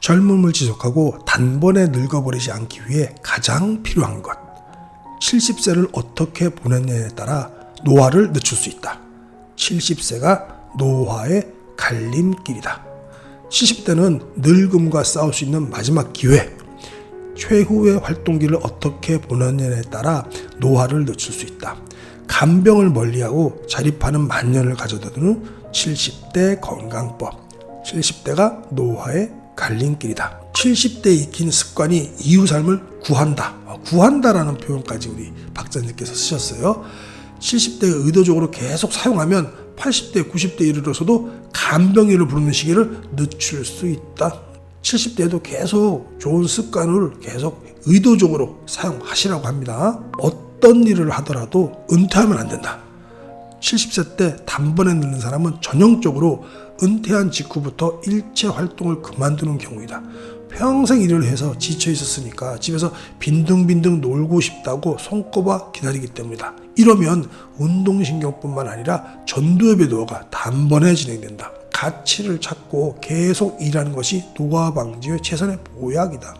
젊음을 지속하고 단번에 늙어버리지 않기 위해 가장 필요한 것. 70세를 어떻게 보냈냐에 따라 노화를 늦출 수 있다. 70세가 노화의 갈림길이다. 70대는 늙음과 싸울 수 있는 마지막 기회. 최후의 활동기를 어떻게 보냈냐에 따라 노화를 늦출 수 있다. 간병을 멀리하고 자립하는 만년을 가져다두는 70대 건강법. 70대가 노화의 갈림길이다. 70대에 익힌 습관이 이후 삶을 구한다. 구한다라는 표현까지 우리 박사님께서 쓰셨어요. 70대에 의도적으로 계속 사용하면 80대, 90대에 이르러서도 간병인을 부르는 시기를 늦출 수 있다. 70대에도 계속 좋은 습관을 계속 의도적으로 사용하시라고 합니다. 어떤 일을 하더라도 은퇴하면 안 된다. 70세 때 단번에 늙는 사람은 전형적으로 은퇴한 직후부터 일체 활동을 그만두는 경우이다. 평생 일을 해서 지쳐 있었으니까 집에서 빈둥빈둥 놀고 싶다고 손꼽아 기다리기 때문이다. 이러면 운동신경뿐만 아니라 전두엽의 노화가 단번에 진행된다. 가치를 찾고 계속 일하는 것이 노화 방지의 최선의 보약이다.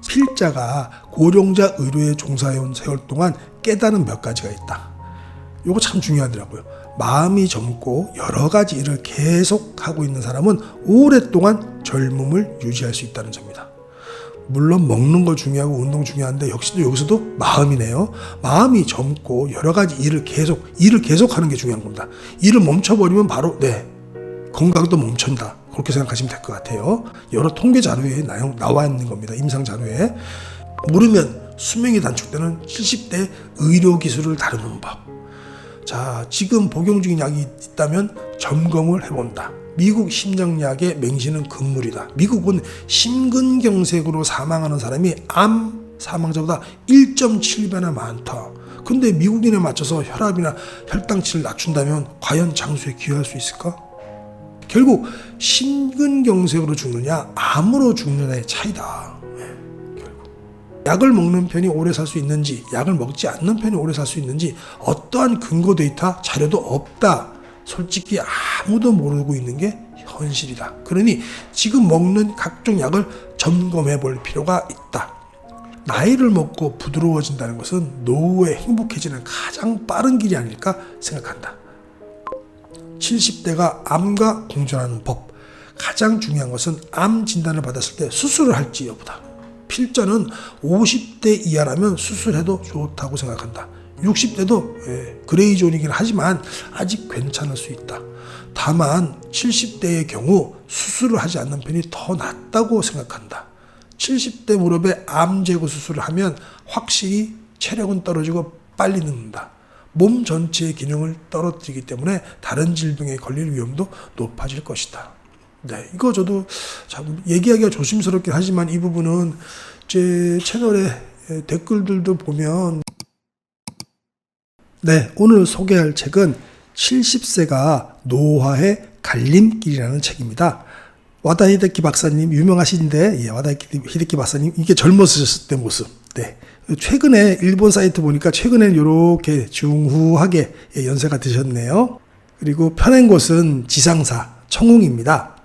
필자가 고령자 의료에 종사해온 세월 동안 깨달은 몇 가지가 있다. 이거 참 중요하더라고요. 마음이 젊고 여러 가지 일을 계속하고 있는 사람은 오랫동안 젊음을 유지할 수 있다는 점이다. 물론 먹는 거 중요하고 운동 중요한데 역시도 여기서도 마음이네요. 마음이 젊고 여러 가지 일을 계속하는 게 중요한 겁니다. 일을 멈춰버리면 바로 건강도 멈춘다. 그렇게 생각하시면 될 것 같아요. 여러 통계 자료에 나와 있는 겁니다. 임상 자료에. 모르면 수명이 단축되는 70대 의료기술을 다루는 법. 자, 지금 복용 중인 약이 있다면 점검을 해본다. 미국 심장약의 맹신은 금물이다. 미국은 심근경색으로 사망하는 사람이 암 사망자보다 1.7배나 많다. 근데 미국인에 맞춰서 혈압이나 혈당치를 낮춘다면 과연 장수에 기여할 수 있을까? 결국 심근경색으로 죽느냐 암으로 죽느냐의 차이다. 약을 먹는 편이 오래 살 수 있는지, 약을 먹지 않는 편이 오래 살 수 있는지 어떠한 근거 데이터 자료도 없다. 솔직히 아무도 모르고 있는 게 현실이다. 그러니 지금 먹는 각종 약을 점검해 볼 필요가 있다. 나이를 먹고 부드러워진다는 것은 노후에 행복해지는 가장 빠른 길이 아닐까 생각한다. 70대가 암과 공존하는 법. 가장 중요한 것은 암 진단을 받았을 때 수술을 할지 여부다. 필자는 50대 이하라면 수술해도 좋다고 생각한다. 60대도 그레이 존이긴 하지만 아직 괜찮을 수 있다. 다만 70대의 경우 수술을 하지 않는 편이 더 낫다고 생각한다. 70대 무릎에 암 제거 수술을 하면 확실히 체력은 떨어지고 빨리 늙는다. 몸 전체의 기능을 떨어뜨리기 때문에 다른 질병에 걸릴 위험도 높아질 것이다. 네, 이거 저도 참 얘기하기가 조심스럽긴 하지만 이 부분은 제 채널에 댓글들도 보면 오늘 소개할 책은 70세가 노화의 갈림길이라는 책입니다. 와다 히데키 박사님 유명하신데 와다 히데키 박사님 이게 젊었을 때 모습. 최근에 일본 사이트 보니까 최근에 이렇게 중후하게 연세가 드셨네요. 그리고 펴낸 곳은 지상사 청웅입니다.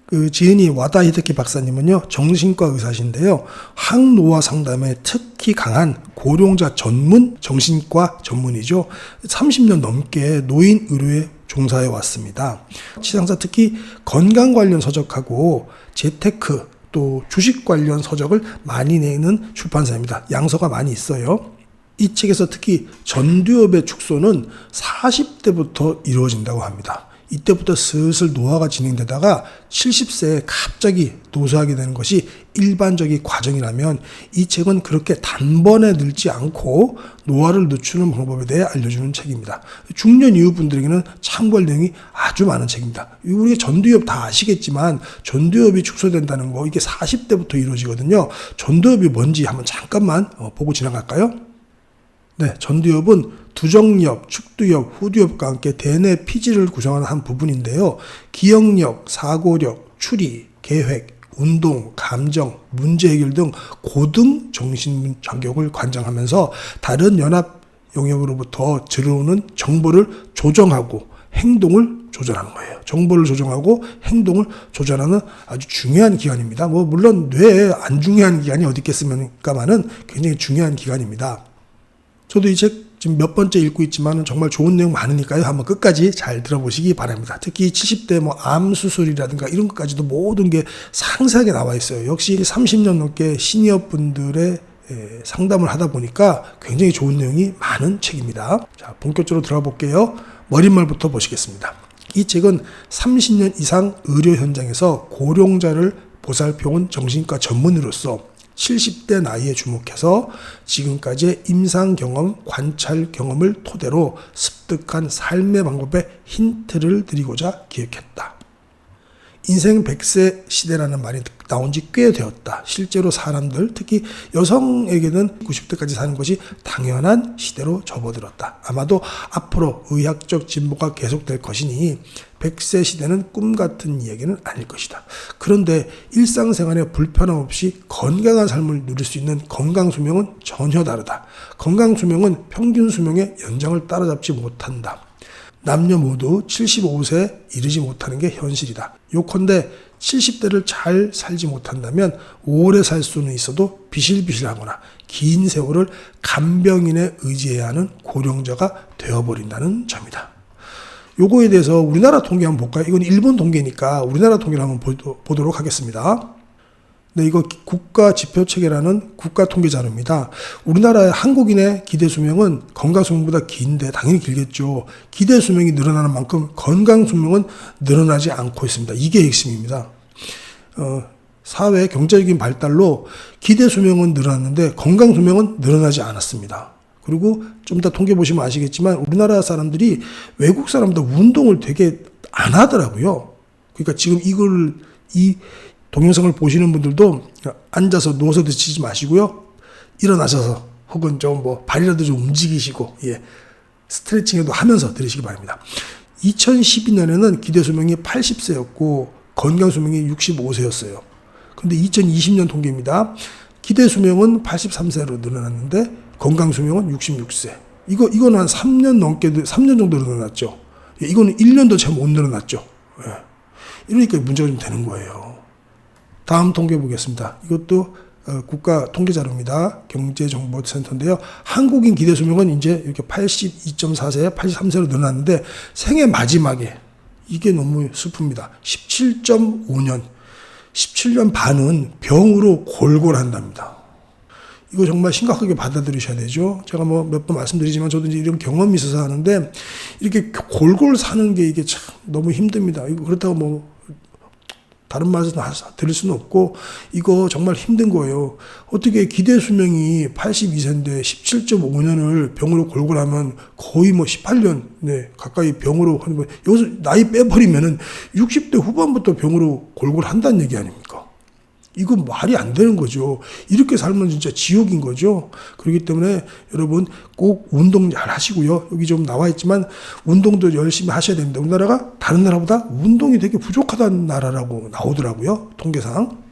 그 지은이 와다 히데키 박사님은요 정신과 의사신데요, 항노화 상담에 특히 강한 고령자 전문 정신과 전문이죠. 30년 넘게 노인 의료에 종사해 왔습니다. 지상사 특히 건강 관련 서적하고 재테크 또 주식 관련 서적을 많이 내는 출판사입니다. 양서가 많이 있어요. 이 책에서 특히 전두엽의 축소는 40대부터 이루어진다고 합니다. 이때부터 슬슬 노화가 진행되다가 70세에 갑자기 노쇠하게 되는 것이 일반적인 과정이라면 이 책은 그렇게 단번에 늙지 않고 노화를 늦추는 방법에 대해 알려주는 책입니다. 중년 이후 분들에게는 참고할 내용이 아주 많은 책입니다. 우리가 전두엽 다 아시겠지만 전두엽이 축소된다는 거 이게 40대부터 이루어지거든요. 전두엽이 뭔지 한번 잠깐만 보고 지나갈까요? 전두엽은 두정엽, 축두엽, 후두엽과 함께 대뇌 피지를 구성하는 한 부분인데요. 기억력, 사고력, 추리, 계획, 운동, 감정, 문제 해결 등 고등 정신 장벽을 관장하면서 다른 연합 영역으로부터 들어오는 정보를 조정하고 행동을 조절하는 거예요. 정보를 조정하고 행동을 조절하는 아주 중요한 기관입니다. 뭐 물론 뇌에 안 중요한 기관이 어디 있겠습니까만은 굉장히 중요한 기관입니다. 저도 이 책 지금 몇 번째 읽고 있지만 정말 좋은 내용 많으니까요. 한번 끝까지 잘 들어보시기 바랍니다. 특히 70대 뭐 암 수술이라든가 이런 것까지도 모든 게 상세하게 나와 있어요. 역시 30년 넘게 시니어 분들의 상담을 하다 보니까 굉장히 좋은 내용이 많은 책입니다. 자, 본격적으로 들어가 볼게요. 머릿말부터 보시겠습니다. 이 책은 30년 이상 의료 현장에서 고령자를 보살펴온 정신과 전문의로서 70대 나이에 주목해서 지금까지의 임상 경험, 관찰 경험을 토대로 습득한 삶의 방법에 힌트를 드리고자 기획했다. 인생 100세 시대라는 말이 나온 지 꽤 되었다. 실제로 사람들, 특히 여성에게는 90대까지 사는 것이 당연한 시대로 접어들었다. 아마도 앞으로 의학적 진보가 계속될 것이니 100세 시대는 꿈 같은 이야기는 아닐 것이다. 그런데 일상생활에 불편함 없이 건강한 삶을 누릴 수 있는 건강수명은 전혀 다르다. 건강수명은 평균 수명의 연장을 따라잡지 못한다. 남녀 모두 75세 이르지 못하는 게 현실이다. 요컨대 70대를 잘 살지 못한다면 오래 살 수는 있어도 비실비실하거나 긴 세월을 간병인에 의지해야 하는 고령자가 되어버린다는 점이다. 요거에 대해서 우리나라 통계 한번 볼까요? 이건 일본 통계니까 우리나라 통계를 한번 보도록 하겠습니다. 네, 이거 국가지표체계라는 국가통계자료입니다. 우리나라의 한국인의 기대수명은 건강수명보다 긴데 당연히 길겠죠. 기대수명이 늘어나는 만큼 건강수명은 늘어나지 않고 있습니다. 이게 핵심입니다. 사회 경제적인 발달로 기대수명은 늘어났는데 건강수명은 늘어나지 않았습니다. 그리고 좀 이따 통계 보시면 아시겠지만 우리나라 사람들이 외국 사람보다 운동을 되게 안 하더라고요. 그러니까 지금 이 동영상을 보시는 분들도 앉아서 누워서 드시지 마시고요. 일어나셔서 혹은 좀 뭐 발이라도 좀 움직이시고 스트레칭도 하면서 들으시기 바랍니다. 2012년에는 기대수명이 80세였고 건강수명이 65세였어요. 근데 2020년 통계입니다. 기대수명은 83세로 늘어났는데 건강수명은 66세. 이거는 한 3년 정도 늘어났죠. 이거는 1년도 채 못 늘어났죠. 이러니까 문제가 좀 되는 거예요. 다음 통계 보겠습니다. 이것도 국가 통계자료입니다. 경제정보센터인데요. 한국인 기대수명은 이제 이렇게 82.4세, 83세로 늘어났는데 생애 마지막에 이게 너무 슬픕니다. 17.5년, 17년 반은 병으로 골골한답니다. 이거 정말 심각하게 받아들이셔야 되죠. 제가 뭐 몇 번 말씀드리지만 저도 이제 이런 경험이 있어서 하는데 이렇게 골골 사는 게 이게 참 너무 힘듭니다. 이거 그렇다고 뭐 다른 말씀 드릴 수는 없고 이거 정말 힘든 거예요. 어떻게 기대수명이 82세인데 17.5년을 병으로 골골하면 거의 뭐 18년 가까이 병으로 하는 거예요. 여기서 나이 빼버리면은 60대 후반부터 병으로 골골한다는 얘기 아닙니까? 이건 말이 안 되는 거죠. 이렇게 살면 진짜 지옥인 거죠. 그렇기 때문에 여러분 꼭 운동 잘 하시고요. 여기 좀 나와 있지만 운동도 열심히 하셔야 됩니다. 우리나라가 다른 나라보다 운동이 되게 부족하다는 나라라고 나오더라고요. 통계상.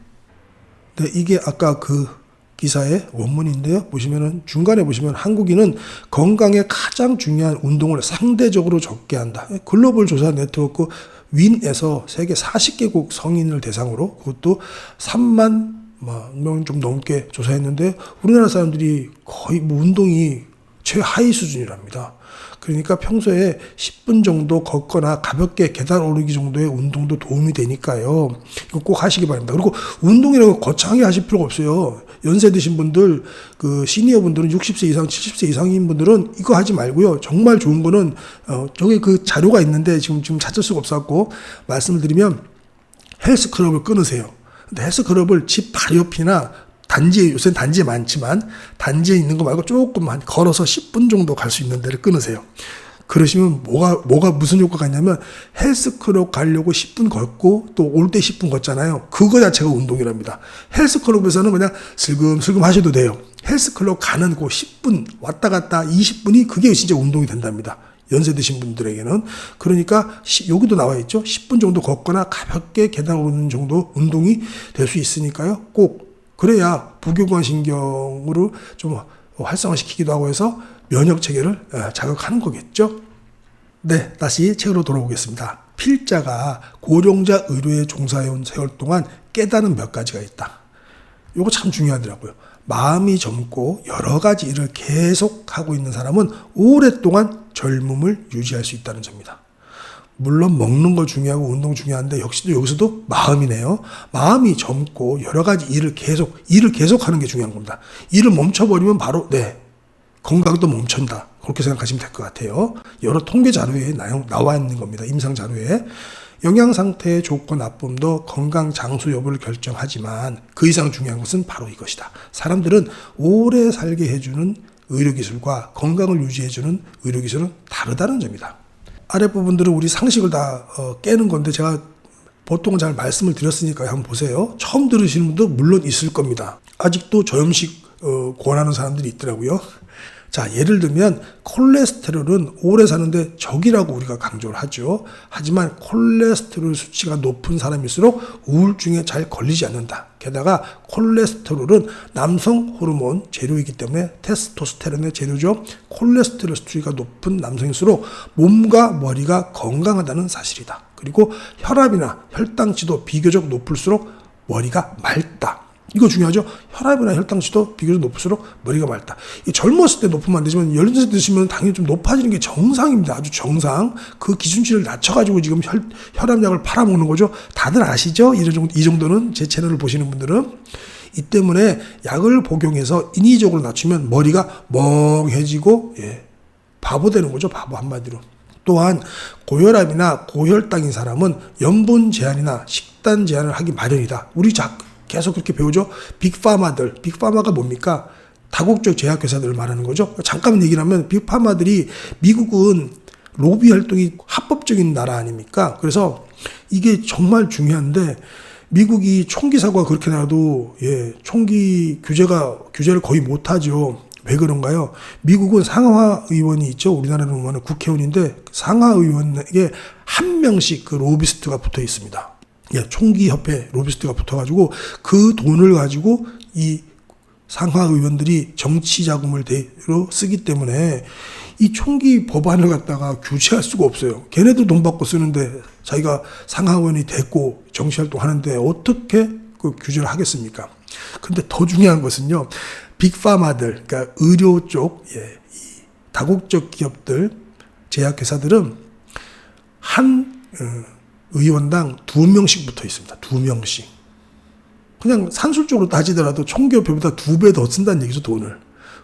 네, 이게 아까 그 기사의 원문인데요. 보시면은 중간에 보시면 한국인은 건강에 가장 중요한 운동을 상대적으로 적게 한다. 글로벌 조사 네트워크 윈에서 세계 40개국 성인을 대상으로 그것도 3만 명 좀 넘게 조사했는데 우리나라 사람들이 거의 뭐 운동이 최하위 수준이랍니다. 그러니까 평소에 10분 정도 걷거나 가볍게 계단 오르기 정도의 운동도 도움이 되니까요. 이거 꼭 하시기 바랍니다. 그리고 운동이라고 거창하게 하실 필요가 없어요. 연세 드신 분들, 그 시니어 분들은 60세 이상, 70세 이상인 분들은 이거 하지 말고요. 정말 좋은 거는 저기 그 자료가 있는데 지금 찾을 수가 없었고 말씀을 드리면 헬스클럽을 끊으세요. 근데 헬스클럽을 집 바로 옆이나 요새는 단지에 많지만 단지에 있는 거 말고 조금만 걸어서 10분 정도 갈 수 있는 데를 끊으세요. 그러시면 뭐가 무슨 효과가 있냐면 헬스클럽 가려고 10분 걷고 또 올 때 10분 걷잖아요. 그거 자체가 운동이랍니다. 헬스클럽에서는 그냥 슬금슬금 하셔도 돼요. 헬스클럽 가는 그 10분 왔다 갔다 20분이 그게 진짜 운동이 된답니다. 연세 드신 분들에게는. 그러니까 여기도 나와 있죠. 10분 정도 걷거나 가볍게 계단 오르는 정도 운동이 될 수 있으니까요. 꼭 그래야 부교관 신경으로 좀 활성화시키기도 하고 해서 면역 체계를 자극하는 거겠죠. 네, 다시 책으로 돌아오겠습니다. 필자가 고령자 의료에 종사해온 세월 동안 깨달은 몇 가지가 있다. 요거 참 중요하더라고요. 마음이 젊고 여러 가지 일을 계속하고 있는 사람은 오랫동안 젊음을 유지할 수 있다는 점입니다. 물론 먹는 거 중요하고 운동 중요한데 역시도 여기서도 마음이네요. 마음이 젊고 여러 가지 일을 계속하는 게 중요한 겁니다. 일을 멈춰버리면 바로 건강도 멈춘다. 그렇게 생각하시면 될 것 같아요. 여러 통계 자료에 나와 있는 겁니다. 임상 자료에. 영양 상태의 좋고 나쁨도 건강 장수 여부를 결정하지만 그 이상 중요한 것은 바로 이것이다. 사람들은 오래 살게 해주는 의료기술과 건강을 유지해주는 의료기술은 다르다는 점이다. 아랫부분들은 우리 상식을 다 깨는 건데 제가 보통 잘 말씀을 드렸으니까 한번 보세요. 처음 들으시는 분도 물론 있을 겁니다. 아직도 저염식 권하는 사람들이 있더라고요. 자, 예를 들면 콜레스테롤은 오래 사는데 적이라고 우리가 강조를 하죠. 하지만 콜레스테롤 수치가 높은 사람일수록 우울증에 잘 걸리지 않는다. 게다가 콜레스테롤은 남성 호르몬 재료이기 때문에 테스토스테론의 재료죠. 콜레스테롤 수치가 높은 남성일수록 몸과 머리가 건강하다는 사실이다. 그리고 혈압이나 혈당치도 비교적 높을수록 머리가 맑다. 이거 중요하죠. 혈압이나 혈당치도 비교적 높을수록 머리가 맑다. 젊었을 때 높으면 안 되지만 연세 드시면 당연히 좀 높아지는 게 정상입니다. 아주 정상. 그 기준치를 낮춰가지고 지금 혈압약을 팔아먹는 거죠. 다들 아시죠? 이 정도는 제 채널을 보시는 분들은. 이 때문에 약을 복용해서 인위적으로 낮추면 머리가 멍해지고 바보 되는 거죠. 바보 한마디로. 또한 고혈압이나 고혈당인 사람은 염분 제한이나 식단 제한을 하기 마련이다. 우리 계속 그렇게 배우죠. 빅파마가 뭡니까? 다국적 제약회사들을 말하는 거죠. 잠깐만 얘기를 하면 빅파마들이 미국은 로비 활동이 합법적인 나라 아닙니까? 그래서 이게 정말 중요한데 미국이 총기 사고가 그렇게 나도 총기 규제를 거의 못하죠. 왜 그런가요? 미국은 상하 의원이 있죠. 우리나라는 보면 국회의원인데 상하 의원에게 한 명씩 그 로비스트가 붙어 있습니다. 총기협회 로비스트가 붙어가지고 그 돈을 가지고 이 상하 의원들이 정치 자금을 대로 쓰기 때문에 이 총기 법안을 갖다가 규제할 수가 없어요. 걔네들 돈 받고 쓰는데 자기가 상하 의원이 됐고 정치활동 하는데 어떻게 그 규제를 하겠습니까? 근데 더 중요한 것은요. 빅파마들, 그러니까 의료 쪽, 이 다국적 기업들, 제약회사들은 한 의원당 2명씩 붙어 있습니다. 2명씩. 그냥 산술적으로 따지더라도 총기협회보다 2배 더 쓴다는 얘기죠, 돈을.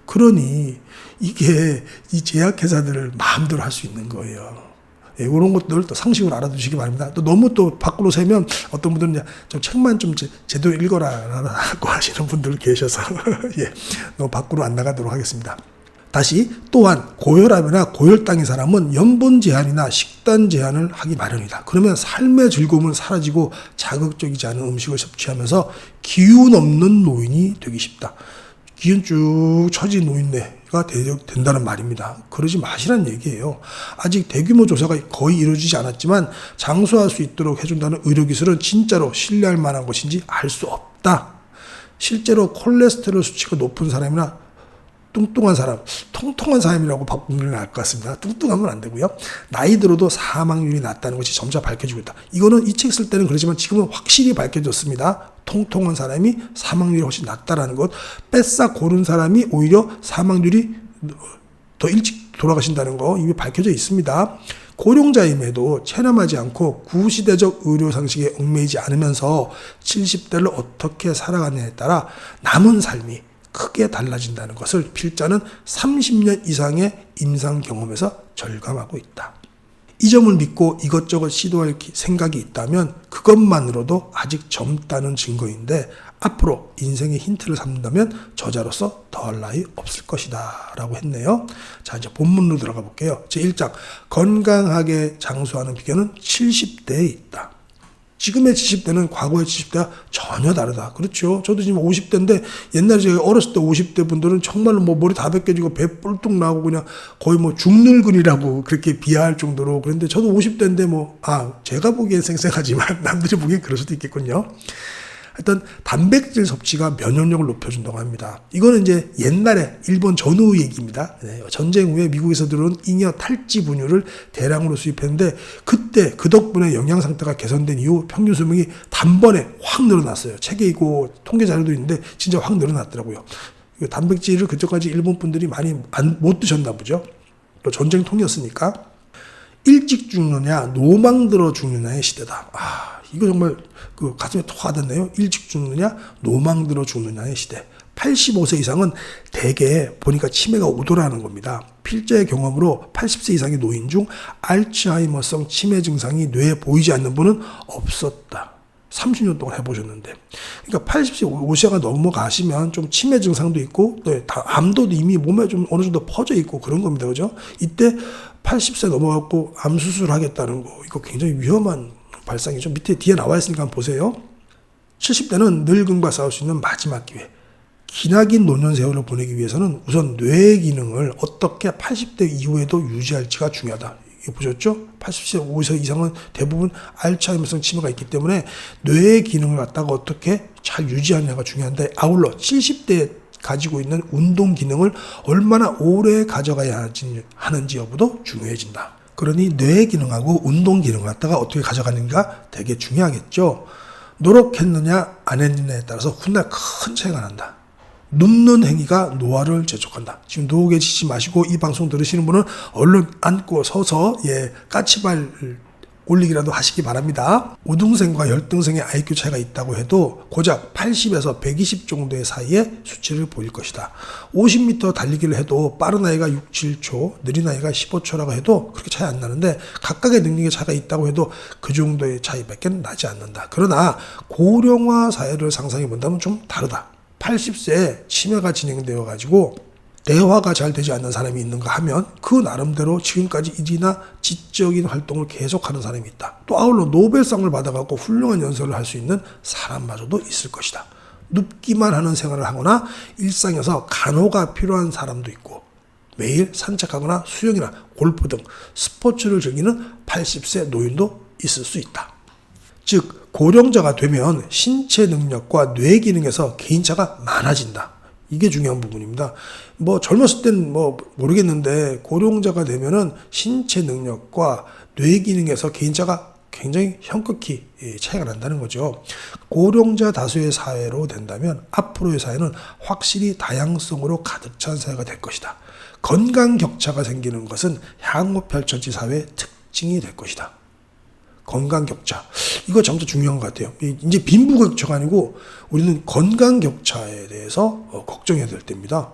그러니 이게 이 제약회사들을 마음대로 할 수 있는 거예요. 이런 것들 또 상식으로 알아두시기 바랍니다. 또 너무 또 밖으로 세면 어떤 분들은 좀 책만 좀 제대로 읽어라라고 하시는 분들 계셔서 너무 밖으로 안 나가도록 하겠습니다. 다시 또한 고혈압이나 고혈당인 사람은 염분 제한이나 식단 제한을 하기 마련이다. 그러면 삶의 즐거움은 사라지고 자극적이지 않은 음식을 섭취하면서 기운 없는 노인이 되기 쉽다. 기운 쭉 처진 노인네가 된다는 말입니다. 그러지 마시라는 얘기예요. 아직 대규모 조사가 거의 이루어지지 않았지만 장수할 수 있도록 해준다는 의료기술은 진짜로 신뢰할 만한 것인지 알 수 없다. 실제로 콜레스테롤 수치가 높은 사람이나 뚱뚱한 사람, 통통한 사람이라고 바꾸면 알 것 같습니다. 뚱뚱하면 안 되고요. 나이 들어도 사망률이 낮다는 것이 점차 밝혀지고 있다. 이거는 이 책 쓸 때는 그러지만 지금은 확실히 밝혀졌습니다. 통통한 사람이 사망률이 훨씬 낮다라는 것. 뺏싹 고른 사람이 오히려 사망률이 더 일찍 돌아가신다는 거 이미 밝혀져 있습니다. 고령자임에도 체념하지 않고 구시대적 의료 상식에 얽매이지 않으면서 70대를 어떻게 살아가느냐에 따라 남은 삶이 크게 달라진다는 것을 필자는 30년 이상의 임상 경험에서 절감하고 있다. 이 점을 믿고 이것저것 시도할 생각이 있다면 그것만으로도 아직 젊다는 증거인데 앞으로 인생의 힌트를 삼는다면 저자로서 더할 나위 없을 것이다 라고 했네요. 자, 이제 본문으로 들어가 볼게요. 제1장 건강하게 장수하는 비결은 70대에 있다. 지금의 70대는 과거의 70대와 전혀 다르다. 그렇죠. 저도 지금 50대인데 옛날에 제가 어렸을 때 50대 분들은 정말로 머리 다 벗겨지고 배 뿔뚝 나고 그냥 거의 죽늙은이라고 그렇게 비하할 정도로. 그런데 저도 50대인데 제가 보기엔 쌩쌩하지만 남들이 보기엔 그럴 수도 있겠군요. 하여튼 단백질 섭취가 면역력을 높여준다고 합니다. 이거는 이제 옛날에 일본 전후 얘기입니다. 전쟁 후에 미국에서 들어온 잉여 탈지 분유를 대량으로 수입했는데 그때 그 덕분에 영양 상태가 개선된 이후 평균 수명이 단번에 확 늘어났어요. 책에 있고 통계 자료도 있는데 진짜 확 늘어났더라고요. 단백질을 그때까지 일본 분들이 많이 못 드셨나 보죠. 또 전쟁통이었으니까. 일찍 죽느냐 노망 들어 죽느냐의 시대다. 이거 정말 그 가슴에 톡 와닿네요. 일찍 죽느냐 노망 들어 죽느냐의 시대. 85세 이상은 대개 보니까 치매가 오더라는 겁니다. 필자의 경험으로 80세 이상의 노인 중 알츠하이머성 치매 증상이 뇌에 보이지 않는 분은 없었다. 30년 동안 해보셨는데. 그러니까 80세 50세가 넘어가시면 좀 치매 증상도 있고 또 암도 이미 몸에 좀 어느 정도 퍼져 있고 그런 겁니다. 그죠? 이때 80세 넘어갔고 암 수술하겠다는 거 이거 굉장히 위험한 발상이죠. 밑에 뒤에 나와 있으니까 한번 보세요. 70대는 늙음과 싸울 수 있는 마지막 기회. 기나긴 노년 세월을 보내기 위해서는 우선 뇌의 기능을 어떻게 80대 이후에도 유지할지가 중요하다. 이거 보셨죠? 80세 50세 이상은 대부분 알츠하이머성 치매가 있기 때문에 뇌의 기능을 갖다가 어떻게 잘 유지하느냐가 중요한데 아울러 70대에 가지고 있는 운동 기능을 얼마나 오래 가져가야 하는지 여부도 중요해진다. 그러니 뇌 기능하고 운동 기능을 갖다가 어떻게 가져가는가 되게 중요하겠죠. 노력했느냐 안 했느냐에 따라서 훗날 큰 차이가 난다. 눕는 행위가 노화를 재촉한다. 지금 누워 계시지 마시고 이 방송 들으시는 분은 얼른 앉고 서서 까치발 올리기라도 하시기 바랍니다. 5등생과 10등생의 IQ 차이가 있다고 해도 고작 80에서 120 정도의 사이에 수치를 보일 것이다. 50m 달리기를 해도 빠른 아이가 6, 7초, 느린 아이가 15초라고 해도 그렇게 차이 안 나는데 각각의 능력의 차이가 있다고 해도 그 정도의 차이밖에 나지 않는다. 그러나 고령화 사회를 상상해 본다면 좀 다르다. 80세에 치매가 진행되어 가지고 대화가 잘 되지 않는 사람이 있는가 하면 그 나름대로 지금까지 일이나 지적인 활동을 계속하는 사람이 있다. 또 아울러 노벨상을 받아갖고 훌륭한 연설을 할 수 있는 사람마저도 있을 것이다. 눕기만 하는 생활을 하거나 일상에서 간호가 필요한 사람도 있고 매일 산책하거나 수영이나 골프 등 스포츠를 즐기는 80세 노인도 있을 수 있다. 즉 고령자가 되면 신체 능력과 뇌 기능에서 개인차가 많아진다. 이게 중요한 부분입니다. 젊었을 땐 모르겠는데 고령자가 되면은 신체 능력과 뇌 기능에서 개인차가 굉장히 현격히 차이가 난다는 거죠. 고령자 다수의 사회로 된다면 앞으로의 사회는 확실히 다양성으로 가득 찬 사회가 될 것이다. 건강 격차가 생기는 것은 향후 펼쳐질 사회의 특징이 될 것이다. 건강 격차. 이거 정말 중요한 것 같아요. 이제 빈부 격차가 아니고 우리는 건강 격차에 대해서 걱정해야 될 때입니다.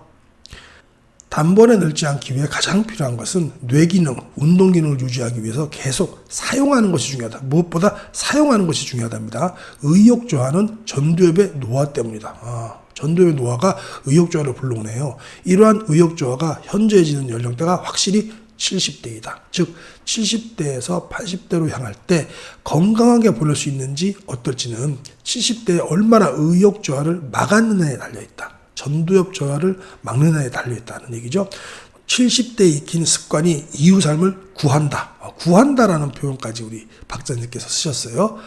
단번에 늙지 않기 위해 가장 필요한 것은 뇌 기능, 운동 기능을 유지하기 위해서 계속 사용하는 것이 중요하다. 무엇보다 사용하는 것이 중요하답니다. 의욕조화는 전두엽의 노화 때문이다. 전두엽의 노화가 의욕조화를 불러오네요. 이러한 의욕조화가 현저해지는 연령대가 확실히 70대이다. 즉 70대에서 80대로 향할 때 건강하게 보낼 수 있는지 어떨지는 70대에 얼마나 의욕 저하를 막았느냐에 달려있다. 전두엽 저하를 막느냐에 달려있다는 얘기죠. 70대에 익힌 습관이 이후 삶을 구한다. 구한다라는 표현까지 우리 박사님께서 쓰셨어요.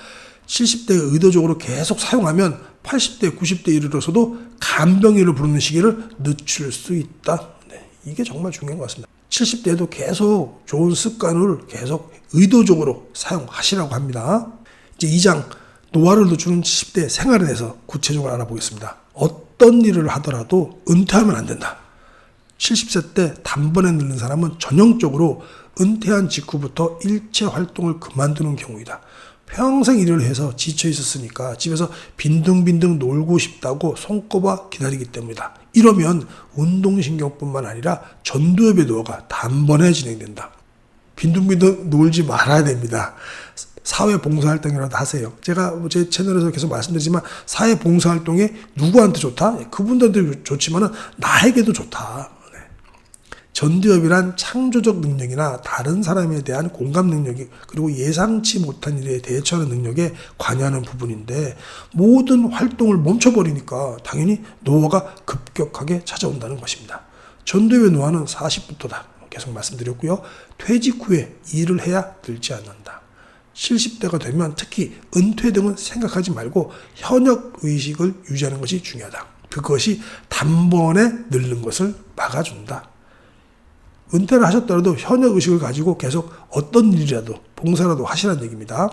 70대에 의도적으로 계속 사용하면 80대, 90대에 이르러서도 간병인을 부르는 시기를 늦출 수 있다. 이게 정말 중요한 것 같습니다. 70대에도 계속 좋은 습관을 계속 의도적으로 사용하시라고 합니다. 이제 2장 노화를 늦추는 70대 생활에 대해서 구체적으로 알아보겠습니다. 어떤 일을 하더라도 은퇴하면 안 된다. 70세 때 단번에 늙는 사람은 전형적으로 은퇴한 직후부터 일체 활동을 그만두는 경우이다. 평생 일을 해서 지쳐 있었으니까 집에서 빈둥빈둥 놀고 싶다고 손꼽아 기다리기 때문이다. 이러면 운동신경뿐만 아니라 전두엽의 노화가 단번에 진행된다. 빈둥빈둥 놀지 말아야 됩니다. 사회봉사활동이라도 하세요. 제가 제 채널에서 계속 말씀드리지만 사회봉사활동이 누구한테 좋다? 그분들한테 좋지만 나에게도 좋다. 전두엽이란 창조적 능력이나 다른 사람에 대한 공감 능력이 그리고 예상치 못한 일에 대처하는 능력에 관여하는 부분인데 모든 활동을 멈춰버리니까 당연히 노화가 급격하게 찾아온다는 것입니다. 전두엽의 노화는 40부터다. 계속 말씀드렸고요. 퇴직 후에 일을 해야 늙지 않는다. 70대가 되면 특히 은퇴 등은 생각하지 말고 현역 의식을 유지하는 것이 중요하다. 그것이 단번에 늙는 것을 막아준다. 은퇴를 하셨더라도 현역 의식을 가지고 계속 어떤 일이라도 봉사라도 하시라는 얘기입니다.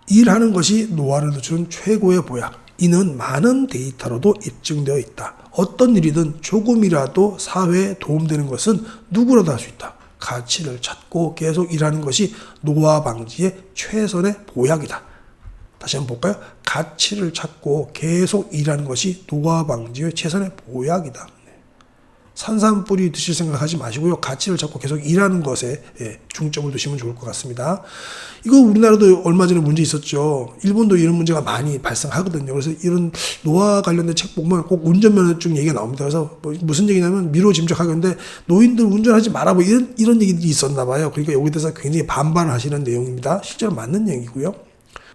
일하는 것이 노화를 늦추는 최고의 보약. 이는 많은 데이터로도 입증되어 있다. 어떤 일이든 조금이라도 사회에 도움되는 것은 누구라도 할 수 있다. 가치를 찾고 계속 일하는 것이 노화 방지의 최선의 보약이다. 다시 한번 볼까요? 가치를 찾고 계속 일하는 것이 노화 방지의 최선의 보약이다. 산삼뿌리 드실 생각하지 마시고요. 가치를 찾고 계속 일하는 것에 중점을 두시면 좋을 것 같습니다. 이거 우리나라도 얼마 전에 문제 있었죠. 일본도 이런 문제가 많이 발생하거든요. 그래서 이런 노화 관련된 책 보면 꼭 운전면허증 얘기가 나옵니다. 그래서 무슨 얘기냐면 미로짐작하겠는데 노인들 운전하지 마라 이런 얘기들이 있었나 봐요. 그러니까 여기에 대해서 굉장히 반발을 하시는 내용입니다. 실제로 맞는 얘기고요.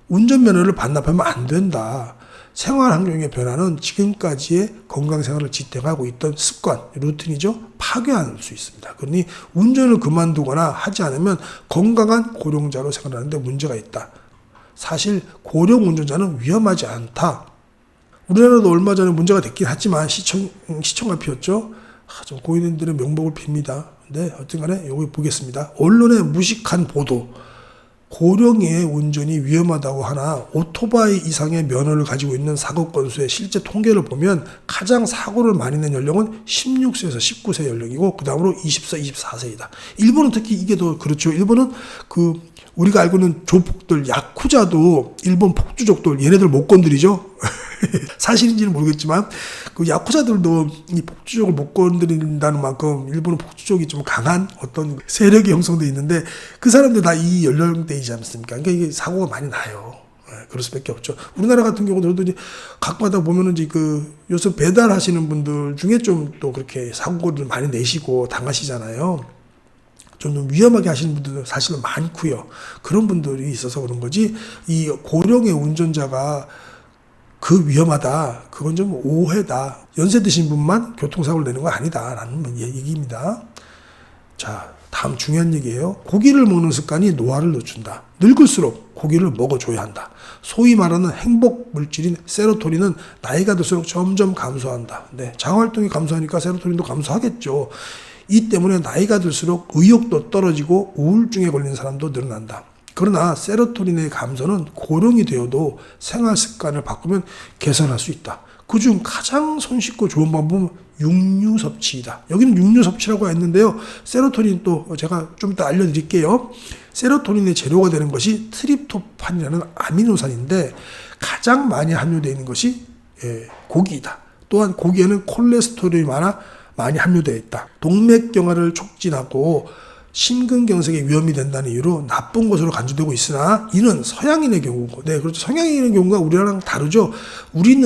운전면허를 반납하면 안 된다. 생활 환경의 변화는 지금까지의 건강생활을 지탱하고 있던 습관, 루틴이죠. 파괴할 수 있습니다. 그러니 운전을 그만두거나 하지 않으면 건강한 고령자로 생활하는데 문제가 있다. 사실 고령 운전자는 위험하지 않다. 우리나라도 얼마 전에 문제가 됐긴 하지만 시청가 피웠죠. 좀 고인들의 명복을 빕니다. 근데 어쨌든 간에 여기 보겠습니다. 언론의 무식한 보도. 고령의 운전이 위험하다고 하나 오토바이 이상의 면허를 가지고 있는 사고 건수의 실제 통계를 보면 가장 사고를 많이 낸 연령은 16세에서 19세 연령이고 그 다음으로 20세, 24세이다. 일본은 특히 이게 더 그렇죠. 일본은 우리가 알고 있는 조폭들, 야쿠자도 일본 폭주족들 얘네들 못 건드리죠. 사실인지는 모르겠지만 그 야쿠자들도 이 폭주족을 못 건드린다는 만큼 일본은 폭주족이 좀 강한 어떤 세력이 형성돼 있는데 그 사람들 다 이 연령대이지 않습니까? 그러니까 이게 사고가 많이 나요. 그럴 수밖에 없죠. 우리나라 같은 경우도 이제 각마다 보면은 이제 요새 배달하시는 분들 중에 좀 또 그렇게 사고를 많이 내시고 당하시잖아요. 좀 위험하게 하시는 분들도 사실은 많고요. 그런 분들이 있어서 그런 거지 이 고령의 운전자가 위험하다. 그건 좀 오해다. 연세 드신 분만 교통사고를 내는 건 아니다라는 얘기입니다. 자, 다음 중요한 얘기예요. 고기를 먹는 습관이 노화를 늦춘다. 늙을수록 고기를 먹어줘야 한다. 소위 말하는 행복 물질인 세로토닌은 나이가 들수록 점점 감소한다. 네, 장활동이 감소하니까 세로토닌도 감소하겠죠. 이 때문에 나이가 들수록 의욕도 떨어지고 우울증에 걸리는 사람도 늘어난다. 그러나 세로토닌의 감소는 고령이 되어도 생활 습관을 바꾸면 개선할 수 있다. 그중 가장 손쉽고 좋은 방법은 육류 섭취이다. 여기는 육류 섭취라고 했는데요. 세로토닌 또 제가 좀 이따 알려드릴게요. 세로토닌의 재료가 되는 것이 트립토판이라는 아미노산인데 가장 많이 함유되어 있는 것이 고기이다. 또한 고기에는 콜레스테롤이 많이 함유되어 있다. 동맥경화를 촉진하고 심근경색의 위험이 된다는 이유로 나쁜 것으로 간주되고 있으나 이는 서양인의 경우고, 네, 그렇죠. 서양인의 경우가 우리랑 다르죠. 우리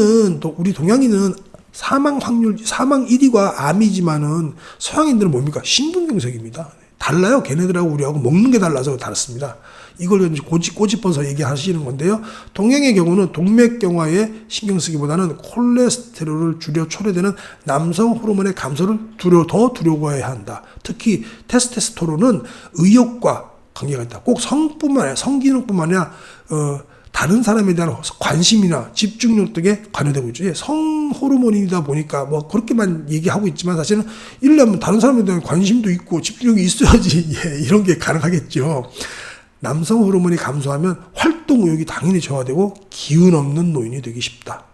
동양인은 사망 1위가 암이지만은 서양인들은 뭡니까? 심근경색입니다. 달라요. 걔네들하고 우리하고 먹는 게 달라서 다릅니다. 이걸 이제 꼬집어서 얘기하시는 건데요. 동양의 경우는 동맥경화에 신경 쓰기보다는 콜레스테롤을 줄여 초래되는 남성 호르몬의 감소를 더 두려워해야 한다. 특히 테스토스테론은 의욕과 관계가 있다. 꼭 성기능뿐만 아니라 다른 사람에 대한 관심이나 집중력 등에 관여되고 있죠. 성 호르몬이다 보니까 뭐 그렇게만 얘기하고 있지만 사실은 이러려면 다른 사람에 대한 관심도 있고 집중력이 있어야지 이런 게 가능하겠죠. 남성 호르몬이 감소하면 활동 의욕이 당연히 저하되고 기운 없는 노인이 되기 쉽다.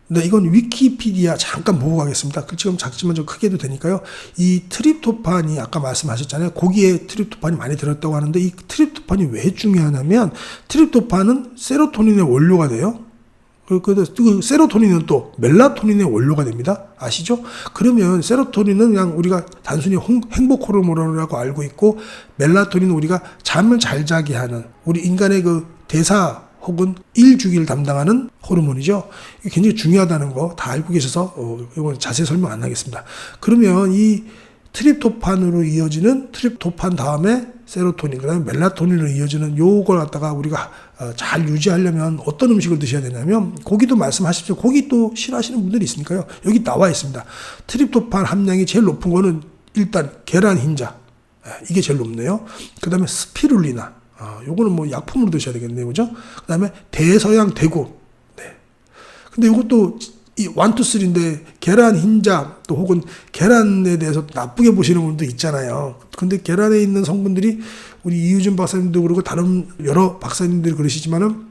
근데 이건 위키피디아 잠깐 보고 가겠습니다. 글씨가 작지만 좀 크게 해도 되니까요. 이 트립토판이 아까 말씀하셨잖아요. 고기에 트립토판이 많이 들었다고 하는데 이 트립토판이 왜 중요하냐면 트립토판은 세로토닌의 원료가 돼요. 그 세로토닌은 또 멜라토닌의 원료가 됩니다. 아시죠? 그러면 세로토닌은 그냥 우리가 단순히 행복 호르몬이라고 알고 있고 멜라토닌은 우리가 잠을 잘 자게 하는 우리 인간의 대사 혹은 일주기를 담당하는 호르몬이죠. 이게 굉장히 중요하다는 거 다 알고 계셔서 이건 자세히 설명 안 하겠습니다. 그러면 이 트립토판으로 이어지는 트립토판 다음에 세로토닌, 그다음에 멜라토닌으로 이어지는 요걸 갖다가 우리가 잘 유지하려면 어떤 음식을 드셔야 되냐면 고기도 말씀하십시오. 고기 또 싫어하시는 분들이 있으니까요. 여기 나와 있습니다. 트립토판 함량이 제일 높은 거는 일단 계란 흰자. 이게 제일 높네요. 그다음에 스피룰리나. 요거는 뭐 약품으로 드셔야 되겠네요. 그죠? 그 다음에 대서양 대구. 네. 근데 이것도 이 1, 2, 3인데 계란 흰자 또 혹은 계란에 대해서 나쁘게 보시는 분도 있잖아요. 근데 계란에 있는 성분들이 우리 이유준 박사님도 그러고 다른 여러 박사님들이 그러시지만은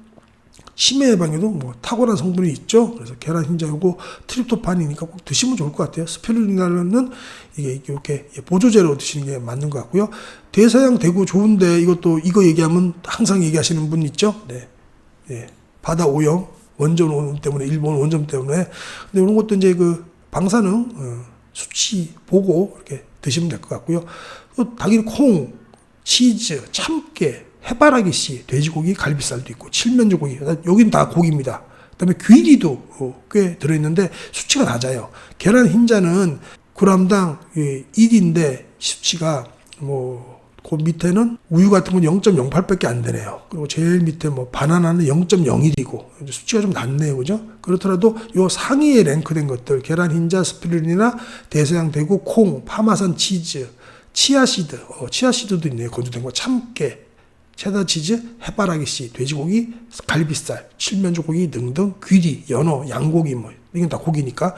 치매 예방에도 뭐 탁월한 성분이 있죠. 그래서 계란 흰자 요거 트립토판이니까 꼭 드시면 좋을 것 같아요. 스피루리나는 이게 이렇게 보조제로 드시는 게 맞는 것 같고요. 대서양 대구 좋은데 이거 얘기하면 항상 얘기하시는 분 있죠. 네. 예. 바다 오염 원전 오염 때문에 일본 원전 때문에 근데 이런 것도 이제 그 방사능 수치 보고 이렇게 드시면 될 것 같고요. 또 당연히 콩, 치즈, 참깨, 해바라기 씨, 돼지고기, 갈비살도 있고 칠면조 고기, 여긴 다 고기입니다. 그다음에 귀리도 꽤 들어있는데 수치가 낮아요. 계란 흰자는 g당 1인데 수치가 뭐 그 밑에는 우유 같은 건 0.08밖에 안 되네요. 그리고 제일 밑에 뭐 바나나는 0.01이고 수치가 좀 낮네요, 그죠? 그렇더라도 요 상위에 랭크된 것들 계란 흰자, 스피루리나, 대서양 대구, 콩, 파마산 치즈, 치아시드, 치아시드도 있네요. 건조된 거, 참깨, 체다 치즈, 해바라기 씨, 돼지고기, 갈비살, 칠면조 고기 등등 귀리, 연어, 양고기 뭐 이건 다 고기니까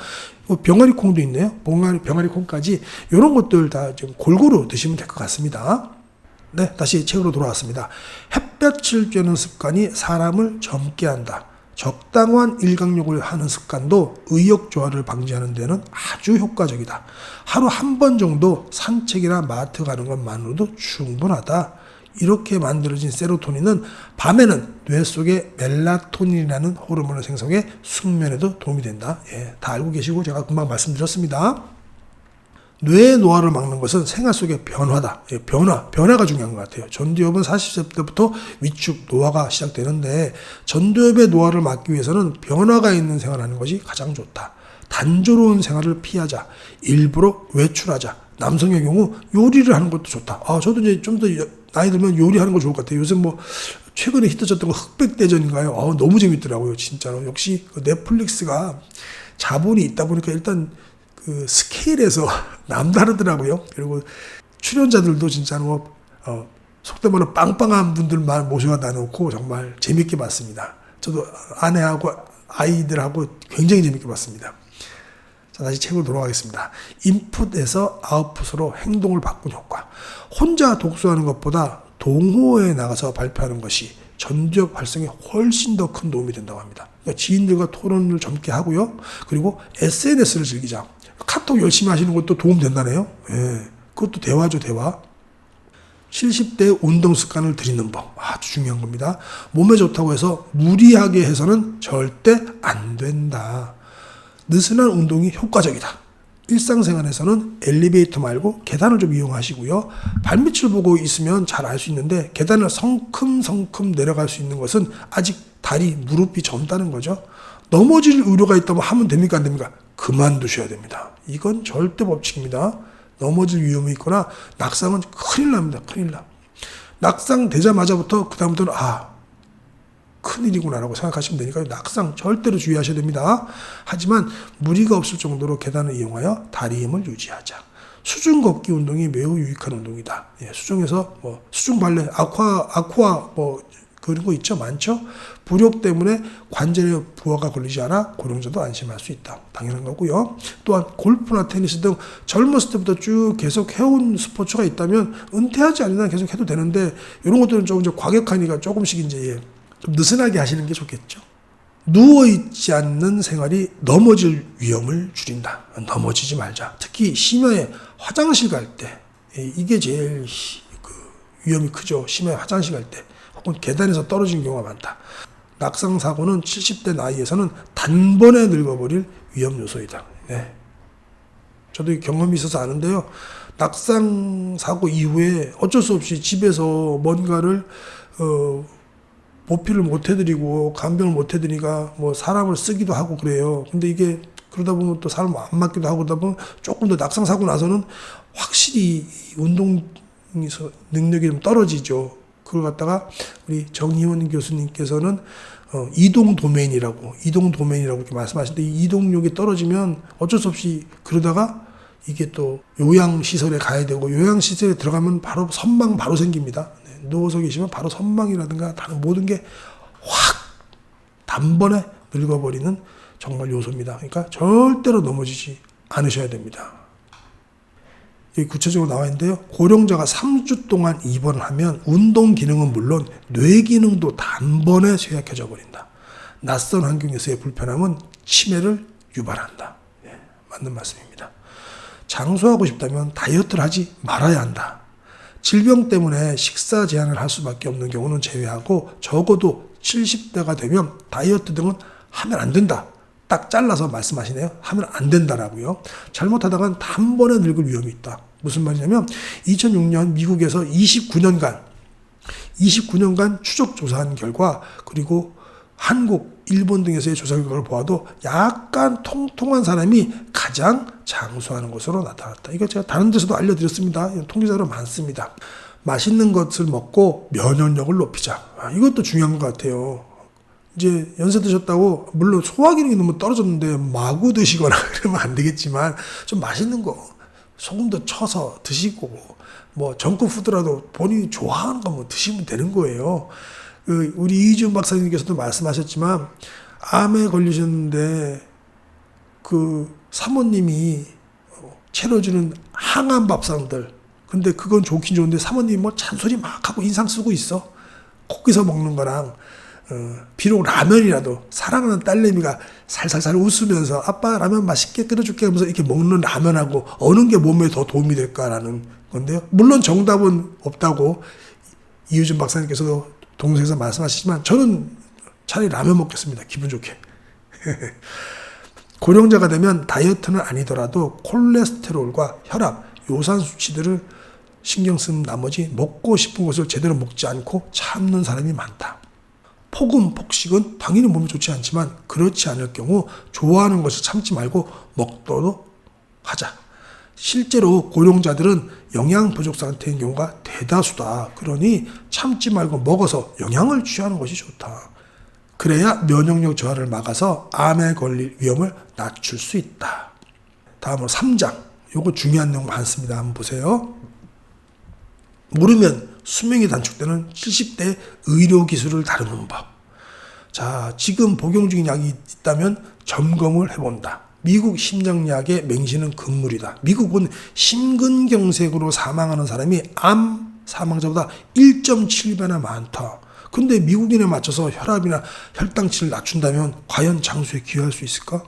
병아리 콩도 있네요. 병아리 콩까지 이런 것들 다 좀 골고루 드시면 될 것 같습니다. 네, 다시 책으로 돌아왔습니다. 햇볕을 쬐는 습관이 사람을 젊게 한다. 적당한 일광욕을 하는 습관도 의욕 저하를 방지하는 데는 아주 효과적이다. 하루 한 번 정도 산책이나 마트 가는 것만으로도 충분하다. 이렇게 만들어진 세로토닌은 밤에는 뇌 속에 멜라토닌이라는 호르몬을 생성해 숙면에도 도움이 된다. 예, 다 알고 계시고 제가 금방 말씀드렸습니다. 뇌의 노화를 막는 것은 생활 속의 변화다. 예, 변화가 중요한 것 같아요. 전두엽은 40세 때부터 위축, 노화가 시작되는데 전두엽의 노화를 막기 위해서는 변화가 있는 생활을 하는 것이 가장 좋다. 단조로운 생활을 피하자. 일부러 외출하자. 남성의 경우 요리를 하는 것도 좋다. 저도 이제 좀 더 나이 들면 요리하는 거 좋을 것 같아요. 요새 뭐 최근에 히트쳤던 거 흑백대전인가요? 너무 재밌더라고요. 진짜로. 역시 그 넷플릭스가 자본이 있다 보니까 일단 그 스케일에서 남다르더라고요. 그리고 출연자들도 진짜 뭐 속된 말로 빵빵한 분들만 모셔다 놓고 정말 재밌게 봤습니다. 저도 아내하고 아이들하고 굉장히 재밌게 봤습니다. 자, 다시 책으로 돌아가겠습니다. 인풋에서 아웃풋으로 행동을 바꾼 효과. 혼자 독서하는 것보다 동호회에 나가서 발표하는 것이 전두엽 활성에 훨씬 더 큰 도움이 된다고 합니다. 그러니까 지인들과 토론을 젊게 하고요. 그리고 SNS를 즐기자. 카톡 열심히 하시는 것도 도움 된다네요. 예, 그것도 대화죠, 대화. 70대 운동 습관을 들이는 법. 아주 중요한 겁니다. 몸에 좋다고 해서 무리하게 해서는 절대 안 된다. 느슨한 운동이 효과적이다. 일상생활에서는 엘리베이터 말고 계단을 좀 이용하시고요. 발밑을 보고 있으면 잘 알 수 있는데 계단을 성큼성큼 내려갈 수 있는 것은 아직 다리, 무릎이 젊다는 거죠. 넘어질 우려가 있다면 하면 됩니까? 안 됩니까? 그만두셔야 됩니다. 이건 절대 법칙입니다. 넘어질 위험이 있거나 낙상은 큰일 납니다. 큰일 나. 낙상 되자마자부터 그 다음부터는 큰일이구나라고 생각하시면 되니까 낙상 절대로 주의하셔야 됩니다. 하지만 무리가 없을 정도로 계단을 이용하여 다리 힘을 유지하자. 수중 걷기 운동이 매우 유익한 운동이다. 예, 수중에서 뭐 수중 발레, 아쿠아 뭐 그런 거 있죠, 많죠. 부력 때문에 관절에 부하가 걸리지 않아 고령자도 안심할 수 있다. 당연한 거고요. 또한 골프나 테니스 등 젊었을 때부터 쭉 계속 해온 스포츠가 있다면 은퇴하지 않는 한 계속 해도 되는데 이런 것들은 조금 이제 과격하니까 조금씩 이제 좀 느슨하게 하시는 게 좋겠죠. 누워있지 않는 생활이 넘어질 위험을 줄인다. 넘어지지 말자. 특히 심야에 화장실 갈 때 이게 제일 위험이 크죠. 심야에 화장실 갈 때 혹은 계단에서 떨어지는 경우가 많다. 낙상 사고는 70대 나이에서는 단번에 늙어버릴 위험 요소이다. 네. 저도 경험이 있어서 아는데요. 낙상 사고 이후에 어쩔 수 없이 집에서 뭔가를 보필을 못 해드리고 간병을 못 해드리니까 뭐 사람을 쓰기도 하고 그래요. 근데 이게 그러다 보면 또 사람 안 맞기도 하고 그러다 보면 조금 더 낙상 사고 나서는 확실히 운동 능력이 좀 떨어지죠. 그걸 갖다가 우리 정희원 교수님께서는 이동 도메인이라고 이렇게 말씀하시는데 이 이동력이 떨어지면 어쩔 수 없이 그러다가 이게 또 요양시설에 가야 되고 요양시설에 들어가면 바로 선망 바로 생깁니다. 네. 누워서 계시면 바로 선망이라든가 다른 모든 게 확 단번에 늙어버리는 정말 요소입니다. 그러니까 절대로 넘어지지 않으셔야 됩니다. 여기 구체적으로 나와 있는데요. 고령자가 3주 동안 입원을 하면 운동 기능은 물론 뇌 기능도 단번에 쇠약해져 버린다. 낯선 환경에서의 불편함은 치매를 유발한다. 예, 맞는 말씀입니다. 장수하고 싶다면 다이어트를 하지 말아야 한다. 질병 때문에 식사 제한을 할 수밖에 없는 경우는 제외하고 적어도 70대가 되면 다이어트 등은 하면 안 된다. 딱 잘라서 말씀하시네요. 하면 안 된다라고요. 잘못하다간 단번에 늙을 위험이 있다. 무슨 말이냐면 2006년 미국에서 29년간 추적 조사한 결과, 그리고 한국, 일본 등에서의 조사 결과를 보아도 약간 통통한 사람이 가장 장수하는 것으로 나타났다. 이거 제가 다른 데서도 알려드렸습니다. 통계자료 많습니다. 맛있는 것을 먹고 면역력을 높이자. 이것도 중요한 것 같아요. 이제 연세 드셨다고 물론 소화 기능이 너무 떨어졌는데 마구 드시거나 그러면 안 되겠지만 좀 맛있는 거 소금도 쳐서 드시고 뭐 정크푸드라도 본인이 좋아하는 거 뭐 드시면 되는 거예요. 우리 이희준 박사님께서도 말씀하셨지만 암에 걸리셨는데 그 사모님이 채워주는 항암 밥상들, 근데 그건 좋긴 좋은데 사모님이 뭐 잔소리 막 하고 인상 쓰고 있어. 거기서 먹는 거랑 비록 라면이라도 사랑하는 딸내미가 살살살 웃으면서 아빠 라면 맛있게 끓여줄게 하면서 이렇게 먹는 라면하고 어느 게 몸에 더 도움이 될까라는 건데요. 물론 정답은 없다고 이유준 박사님께서도 동영상에서 말씀하시지만 저는 차라리 라면 먹겠습니다. 기분 좋게. 고령자가 되면 다이어트는 아니더라도 콜레스테롤과 혈압, 요산 수치들을 신경 쓴 나머지 먹고 싶은 것을 제대로 먹지 않고 참는 사람이 많다. 폭음, 폭식은 당연히 몸에 좋지 않지만 그렇지 않을 경우 좋아하는 것을 참지 말고 먹도록 하자. 실제로 고령자들은 영양 부족 상태인 경우가 대다수다. 그러니 참지 말고 먹어서 영양을 취하는 것이 좋다. 그래야 면역력 저하를 막아서 암에 걸릴 위험을 낮출 수 있다. 다음으로 3장. 요거 중요한 내용 많습니다. 한번 보세요. 모르면 수명이 단축되는 70대 의료기술을 다루는 법. 자, 지금 복용 중인 약이 있다면 점검을 해본다. 미국 심장약의 맹신은 금물이다. 미국은 심근경색으로 사망하는 사람이 암 사망자보다 1.7배나 많다. 근데 미국인에 맞춰서 혈압이나 혈당치를 낮춘다면 과연 장수에 기여할 수 있을까?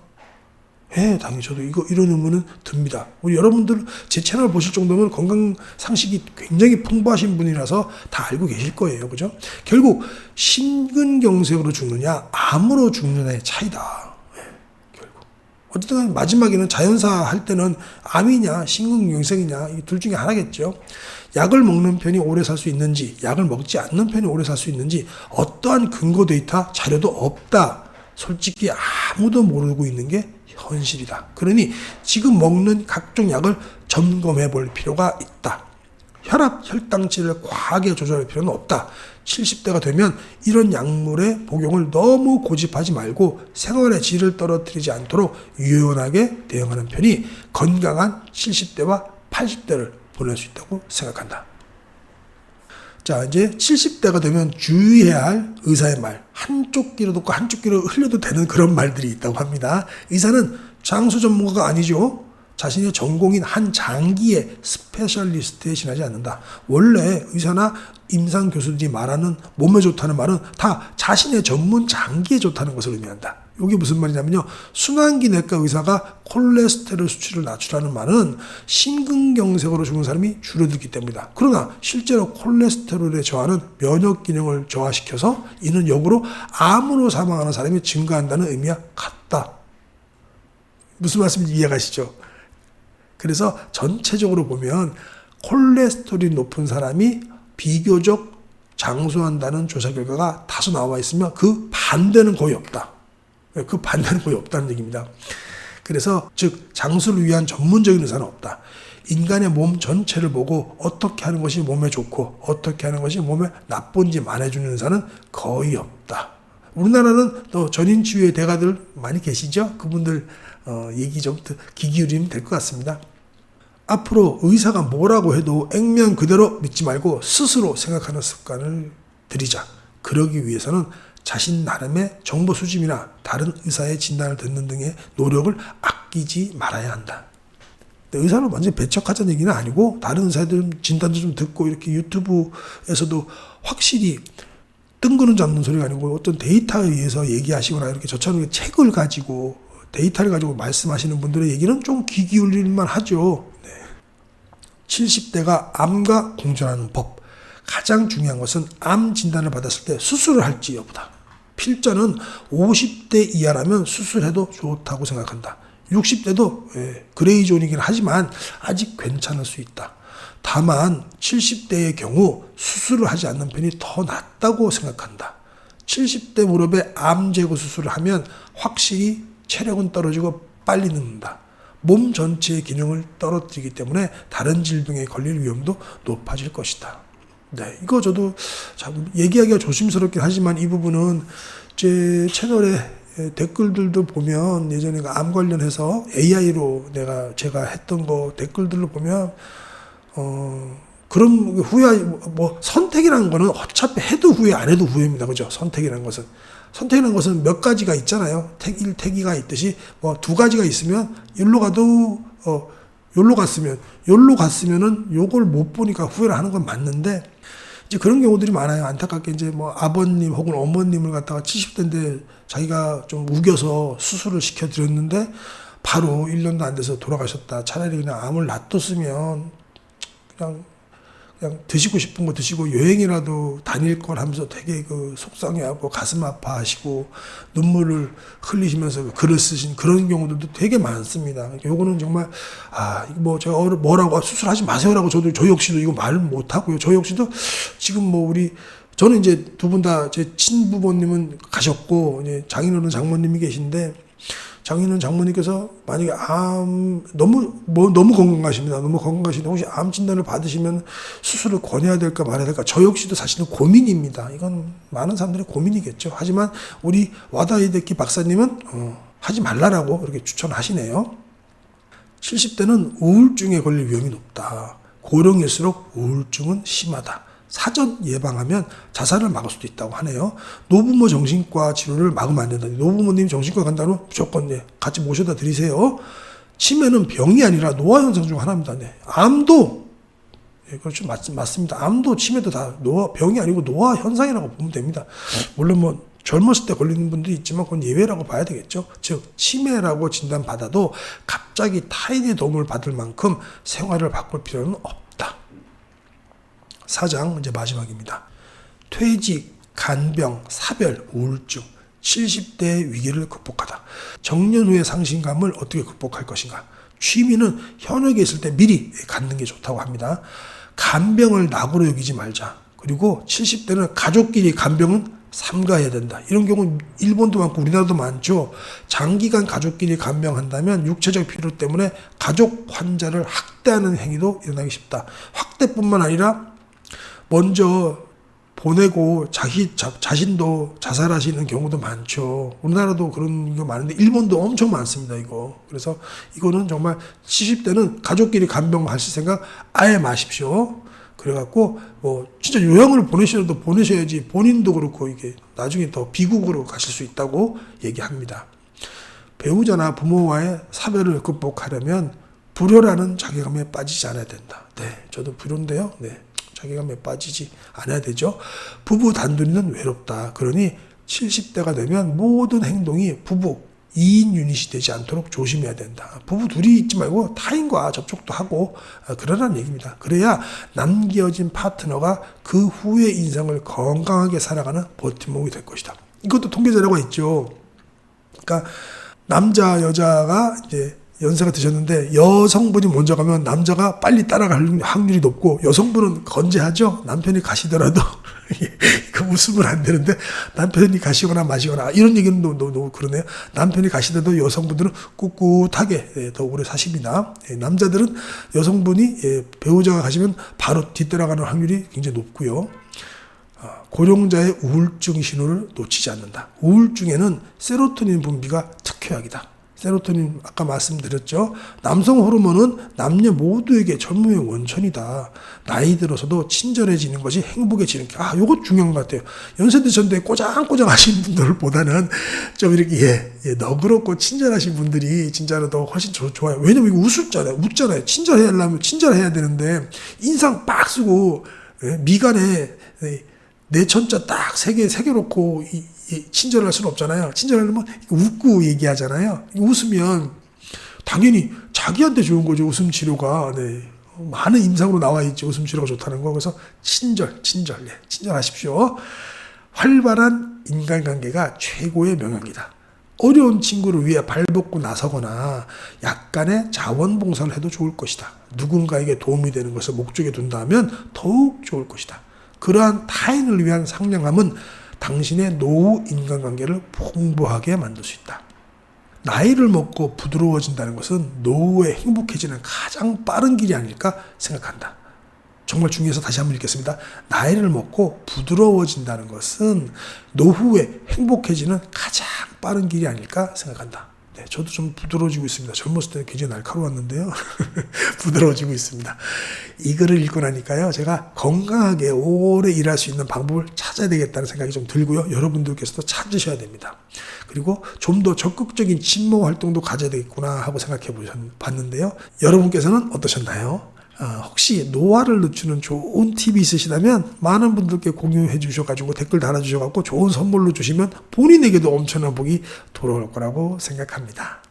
예, 당연히 저도 이런 의문은 듭니다. 우리 여러분들 제 채널 보실 정도면 건강 상식이 굉장히 풍부하신 분이라서 다 알고 계실 거예요. 그죠? 결국 심근경색으로 죽느냐, 암으로 죽느냐의 차이다. 예, 결국. 어쨌든 마지막에는 자연사 할 때는 암이냐, 심근경색이냐, 이 둘 중에 하나겠죠. 약을 먹는 편이 오래 살 수 있는지, 약을 먹지 않는 편이 오래 살 수 있는지 어떠한 근거 데이터, 자료도 없다. 솔직히 아무도 모르고 있는 게 현실이다. 그러니 지금 먹는 각종 약을 점검해 볼 필요가 있다. 혈압, 혈당치를 과하게 조절할 필요는 없다. 70대가 되면 이런 약물의 복용을 너무 고집하지 말고 생활의 질을 떨어뜨리지 않도록 유연하게 대응하는 편이 건강한 70대와 80대를 보낼 수 있다고 생각한다. 자, 이제 70대가 되면 주의해야 할 의사의 말. 한쪽 귀로 듣고 한쪽 귀로 흘려도 되는 그런 말들이 있다고 합니다. 의사는 장수 전문가가 아니죠. 자신의 전공인 한 장기의 스페셜리스트에 지나지 않는다. 원래 의사나 임상 교수들이 말하는 몸에 좋다는 말은 다 자신의 전문 장기에 좋다는 것을 의미한다. 이게 무슨 말이냐면요. 순환기내과 의사가 콜레스테롤 수치를 낮추라는 말은 심근경색으로 죽는 사람이 줄어들기 때문이다. 그러나 실제로 콜레스테롤의 저하는 면역 기능을 저하시켜서 이는 역으로 암으로 사망하는 사람이 증가한다는 의미와 같다. 무슨 말씀인지 이해가시죠? 그래서 전체적으로 보면 콜레스테롤이 높은 사람이 비교적 장수한다는 조사 결과가 다수 나와 있으며 그 반대는 거의 없다. 그 반대는 거의 없다는 얘기입니다. 그래서 즉 장수를 위한 전문적인 의사는 없다. 인간의 몸 전체를 보고 어떻게 하는 것이 몸에 좋고 어떻게 하는 것이 몸에 나쁜지 말해주는 의사는 거의 없다. 우리나라는 또 전인치유의 대가들 많이 계시죠? 그분들 얘기 좀 귀 기울이면 될 것 같습니다. 앞으로 의사가 뭐라고 해도 액면 그대로 믿지 말고 스스로 생각하는 습관을 들이자. 그러기 위해서는 자신 나름의 정보 수집이나 다른 의사의 진단을 듣는 등의 노력을 아끼지 말아야 한다. 의사를 완전히 배척하자는 얘기는 아니고 다른 의사들 진단도 좀 듣고 이렇게 유튜브에서도 확실히 뜬구름 잡는 소리가 아니고 어떤 데이터에 의해서 얘기하시거나 이렇게 저처럼 책을 가지고 데이터를 가지고 말씀하시는 분들의 얘기는 좀 귀 기울일만 하죠. 70대가 암과 공존하는 법. 가장 중요한 것은 암 진단을 받았을 때 수술을 할지 여부다. 필자는 50대 이하라면 수술해도 좋다고 생각한다. 60대도 그레이 존이긴 하지만 아직 괜찮을 수 있다. 다만 70대의 경우 수술을 하지 않는 편이 더 낫다고 생각한다. 70대 무릎에 암 제거 수술을 하면 확실히 체력은 떨어지고 빨리 늙는다. 몸 전체의 기능을 떨어뜨리기 때문에 다른 질병에 걸릴 위험도 높아질 것이다. 네, 이거 저도 참 얘기하기가 조심스럽긴 하지만 이 부분은 제 채널에 댓글들도 보면 예전에 암 관련해서 AI로 제가 했던 거 댓글들로 보면 그런 후회 뭐 선택이라는 거는 어차피 해도 후회 안 해도 후회입니다. 그죠? 선택이라는 것은 몇 가지가 있잖아요. 택1, 택2가 있듯이 뭐 두 가지가 있으면 일로 가도 요로 갔으면은 요걸 못 보니까 후회를 하는 건 맞는데 이제 그런 경우들이 많아요. 안타깝게 이제 뭐 아버님 혹은 어머님을 갖다가 70대인데 자기가 좀 우겨서 수술을 시켜드렸는데 바로 1년도 안 돼서 돌아가셨다. 차라리 그냥 암을 놔뒀으면 그냥 드시고 싶은 거 드시고 여행이라도 다닐 걸 하면서 되게 속상해하고 가슴 아파하시고 눈물을 흘리시면서 글을 쓰신 그런 경우들도 되게 많습니다. 요거는 정말 뭐 제가 뭐라고 수술하지 마세요라고 저 역시도 이거 말 못하고요. 저 역시도 지금 뭐 저는 이제 두 분 다 제 친부모님은 가셨고 이제 장인어른 장모님이 계신데 장인은 장모님께서 만약에 너무 건강하십니다. 너무 건강하신데 혹시 암 진단을 받으시면 수술을 권해야 될까 말아야 될까 저 역시도 사실은 고민입니다. 이건 많은 사람들의 고민이겠죠. 하지만 우리 와다이데키 박사님은 하지 말라라고 이렇게 추천하시네요. 70대는 우울증에 걸릴 위험이 높다. 고령일수록 우울증은 심하다. 사전 예방하면 자살을 막을 수도 있다고 하네요. 노부모 정신과 치료를 막으면 안 된다. 노부모님 정신과 간다면 무조건 같이 모셔다 드리세요. 치매는 병이 아니라 노화 현상 중 하나입니다. 암도 그렇죠. 맞습니다. 암도 치매도 다 병이 아니고 노화 현상이라고 보면 됩니다. 물론 뭐 젊었을 때 걸리는 분들이 있지만 그건 예외라고 봐야 되겠죠. 즉 치매라고 진단받아도 갑자기 타인의 도움을 받을 만큼 생활을 바꿀 필요는 없다. 4장 이제 마지막입니다. 퇴직, 간병, 사별, 우울증, 70대의 위기를 극복하다. 정년 후의 상실감을 어떻게 극복할 것인가. 취미는 현역에 있을 때 미리 갖는 게 좋다고 합니다. 간병을 낙으로 여기지 말자. 그리고 70대는 가족끼리 간병은 삼가해야 된다. 이런 경우 일본도 많고 우리나라도 많죠. 장기간 가족끼리 간병한다면 육체적 필요 때문에 가족 환자를 학대하는 행위도 일어나기 쉽다. 학대뿐만 아니라 먼저 보내고 자신도 자살하시는 경우도 많죠. 우리나라도 그런 거 많은데 일본도 엄청 많습니다. 이거. 그래서 이거는 정말 70대는 가족끼리 간병하실 생각 아예 마십시오. 그래갖고 뭐 진짜 요양을 보내셔도 보내셔야지 본인도 그렇고 이게 나중에 더 비극으로 가실 수 있다고 얘기합니다. 배우자나 부모와의 사별을 극복하려면 불효라는 자괴감에 빠지지 않아야 된다. 네, 저도 불효인데요. 네. 자괴감에 빠지지 않아야 되죠. 부부 단둘이는 외롭다. 그러니 70대가 되면 모든 행동이 부부 2인 유닛이 되지 않도록 조심해야 된다. 부부 둘이 있지 말고 타인과 접촉도 하고 그러라는 얘기입니다. 그래야 남겨진 파트너가 그 후의 인생을 건강하게 살아가는 버팀목이 될 것이다. 이것도 통계 자료가 있죠. 그러니까 남자 여자가 이제 연세가 드셨는데 여성분이 먼저 가면 남자가 빨리 따라갈 확률이 높고 여성분은 건재하죠. 남편이 가시더라도 그 웃으면 안 되는데 남편이 가시거나 마시거나 이런 얘기는 너무 그러네요. 남편이 가시더라도 여성분들은 꿋꿋하게 더 오래 사십니다. 남자들은 여성분이 배우자가 가시면 바로 뒤따라가는 확률이 굉장히 높고요. 고령자의 우울증 신호를 놓치지 않는다. 우울증에는 세로토닌 분비가 특효약이다. 세로토닌 아까 말씀드렸죠. 남성 호르몬은 남녀 모두에게 젊음의 원천이다. 나이 들어서도 친절해지는 것이 행복해지는 게 요거 중요한 것 같아요. 연세 드셨는데 꼬장꼬장 하신 분들보다는 좀 이렇게 너그럽고 친절하신 분들이 진짜로 더 훨씬 좋아요. 왜냐면 이거 웃잖아요. 친절해야 되는데 인상 빡 쓰고 미간에 내 천자 딱 새겨놓고 친절할 수는 없잖아요. 친절하려면 웃고 얘기하잖아요. 웃으면 당연히 자기한테 좋은 거죠. 웃음 치료가. 많은 임상으로 나와 있죠. 웃음 치료가 좋다는 거. 그래서 친절하십시오. 활발한 인간관계가 최고의 명약이다. 어려운 친구를 위해 발벗고 나서거나 약간의 자원봉사를 해도 좋을 것이다. 누군가에게 도움이 되는 것을 목적에 둔다면 더욱 좋을 것이다. 그러한 타인을 위한 상냥함은 당신의 노후 인간관계를 풍부하게 만들 수 있다. 나이를 먹고 부드러워진다는 것은 노후에 행복해지는 가장 빠른 길이 아닐까 생각한다. 정말 중요해서 다시 한번 읽겠습니다. 나이를 먹고 부드러워진다는 것은 노후에 행복해지는 가장 빠른 길이 아닐까 생각한다. 네, 저도 좀 부드러워지고 있습니다. 젊었을 때는 굉장히 날카로웠는데요. 부드러워지고 있습니다. 이 글을 읽고 나니까요. 제가 건강하게 오래 일할 수 있는 방법을 찾아야 되겠다는 생각이 좀 들고요. 여러분들께서도 찾으셔야 됩니다. 그리고 좀 더 적극적인 친모 활동도 가져야 되겠구나 하고 생각해 봤는데요. 여러분께서는 어떠셨나요? 혹시 노화를 늦추는 좋은 팁이 있으시다면 많은 분들께 공유해 주셔가지고 댓글 달아주셔가지고 좋은 선물로 주시면 본인에게도 엄청난 복이 돌아올 거라고 생각합니다.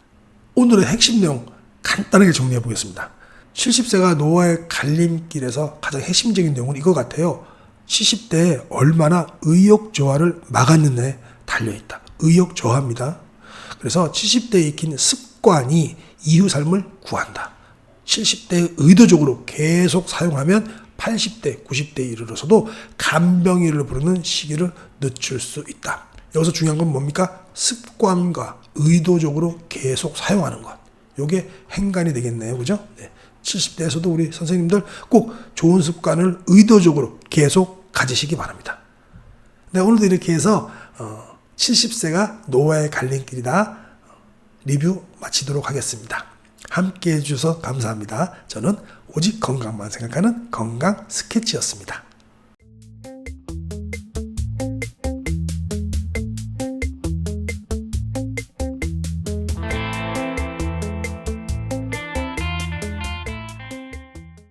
오늘의 핵심 내용 간단하게 정리해 보겠습니다. 70세가 노화의 갈림길에서 가장 핵심적인 내용은 이거 같아요. 70대에 얼마나 의욕 저하를 막았느냐에 달려있다. 의욕 저하입니다. 그래서 70대에 익힌 습관이 이후 삶을 구한다. 70대에 의도적으로 계속 사용하면 80대, 90대에 이르러서도 간병인을 부르는 시기를 늦출 수 있다. 여기서 중요한 건 뭡니까? 습관과 의도적으로 계속 사용하는 것. 이게 행간이 되겠네요. 그죠? 70대에서도 우리 선생님들 꼭 좋은 습관을 의도적으로 계속 가지시기 바랍니다. 네, 오늘도 이렇게 해서 70세가 노화의 갈림길이다 리뷰 마치도록 하겠습니다. 함께 해주셔서 감사합니다. 저는 오직 건강만 생각하는 건강 스케치였습니다.